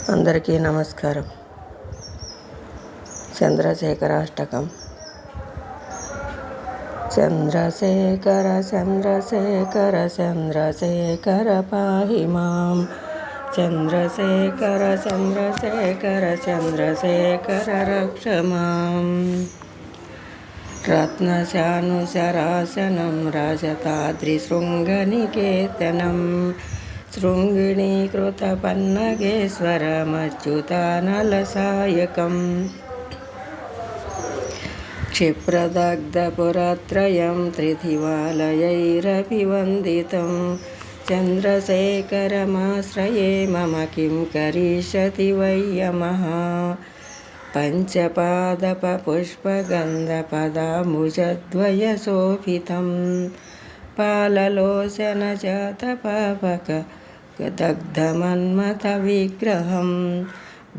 అందరికీ నమస్కారం. చంద్రశేఖరాష్టకం. చంద్రశేఖర చంద్రశేఖర చంద్రశేఖర పాహి మాం. చంద్రశేఖర చంద్రశేఖర చంద్రశేఖర రక్ష మాం. రత్నశానుశరాసనం రాజతాద్రిశృంగనికేతనం శృంగిణీకృతపన్నగేశ్వరమచ్యుతానలసాయకం. క్షిప్రదగ్ధపురత్రయం త్రిధివాలయైరపి వందితం. చంద్రశేఖరమాశ్రయే మమ కిం కరిష్యతి వై యమః. పంచపాదపపుష్పగంధపదాంబుజద్వయశోభితం పాలలోచనజాతపాపకదగ్ధమన్మథవిగ్రహం.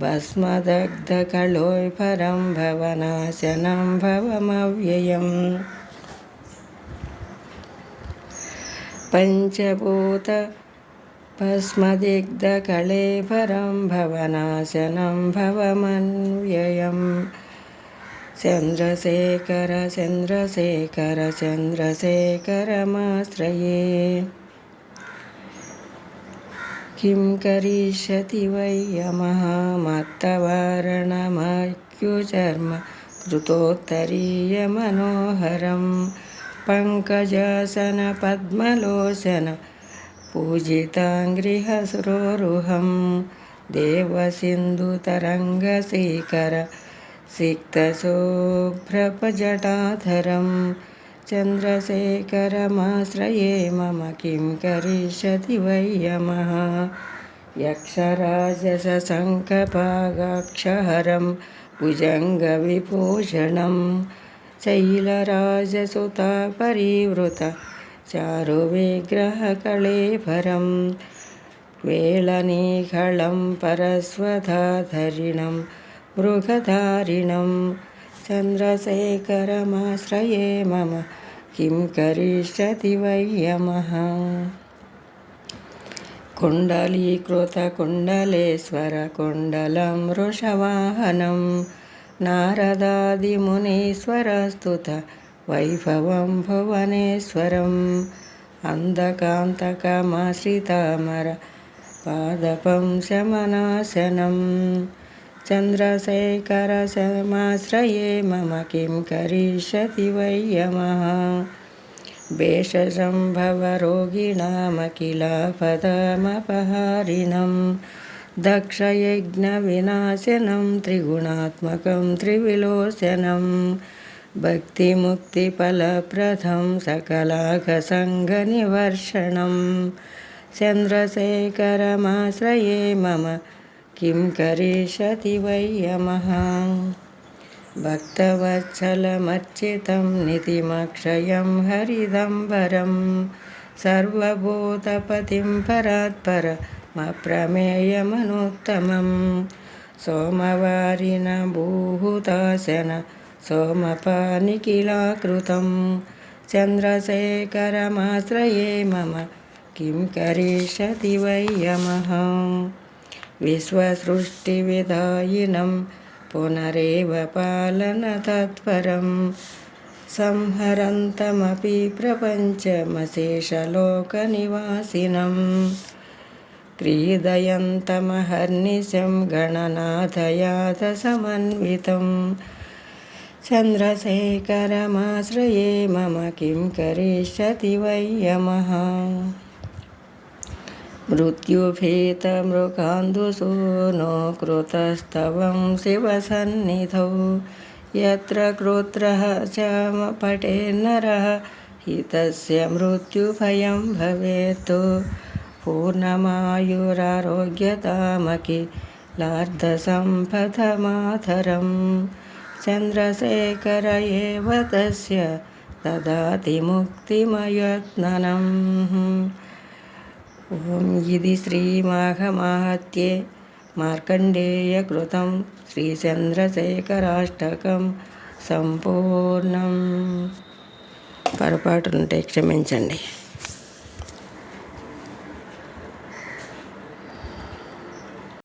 భస్మదగ్ధకళోర్పరం భవనాశనం భవమవ్యయం. పంచభూత భస్మదిగ్ధకళేపరం భవనాశనం భవమవ్యయం. చంద్రశేఖర చంద్రశేఖర చంద్రశేఖరమాశ్రయే కిం కరిష్యతి వై యమః. మత్తవారణమఖ్యుచర్మ కృతోత్తరీయమనోహరం పంకజాసన పద్మలోచన పూజితాంగ్రిహస్రోరుహం. దేవసింధుతరంగశేఖర సిక్తశోభ్రపజటాధరం. చంద్రశేఖరమాశ్రయే మమ కిం కరిష్యతి వై యమః. యక్షరాజసశంఖపాగాక్షహరం భుజంగవిభూషణం శైలరాజసుతాపరివృత చారువిగ్రహకళేబరం. వేళనీఖళం పరస్వధాధరిణం మృగధారిణం. చంద్రశేఖరమాశ్రయే మమ కిం కరిష్యతి వై యమః. కుండలీకృతకుండలేశ్వరకుండలం వృషవాహనం నారదాదిమునీశ్వరస్తుత వైభవం భువనేశ్వరం. అందకాంతకమాశ్రితామర పాదపం శమనాశనం. చంద్రశేఖరమాశ్రయే మమ కిం కరిష్యతి వై యమః. భేషజంభవరోగిణామఖిలాపదమపహారిణం దక్షయజ్ఞవినాశనం త్రిగుణాత్మకం త్రివిలోచనం. భక్తిముక్తిఫలప్రదం సకలాఘసంగనివర్షణం. చంద్రశేఖరమాశ్రయే మమ కిం కరిష్యతి వై యమః. భక్తవత్సలమర్చితం నితిమక్షయం హరిదంబరం సర్వభూతపతిం పరాత్పరమప్రమేయమనుత్తమం. సోమవారిణ భూహుతాశన సోమపానిఖిలాకృతం. చంద్రశేఖరమాశ్రయే మమ కిం కరిష్యతి వై యమః. విశ్వసృష్టివిధాయినం పునరేవ పాలనతత్పరం సంహరంతమపి ప్రపంచమశేషలోకనివాసినం. క్రీదయంతమహర్నిశం గణనాథయాతసమన్వితం. చంద్రశేఖరమాశ్రయే మమ కిం కరిష్యతి వై యమః. మృత్యుభీతమృగాంధుసూనో కృతస్తవం శివసన్నిధౌ. యత్ర కృత్రః పఠేన్నరః హితస్య మృత్యుభయం భవేత్. పూర్ణమాయురారోగ్యతామఖిలార్థసంపదమాతరం. చంద్రశేఖర ఏవ తస్య దదాతి ముక్తిమయత్ననం. ఓం. ఇది శ్రీమాఘమాహత్యే మార్కండేయకృతం శ్రీచంద్రశేఖరాష్టకం సంపూర్ణం. పొరపాటుంటే క్షమించండి.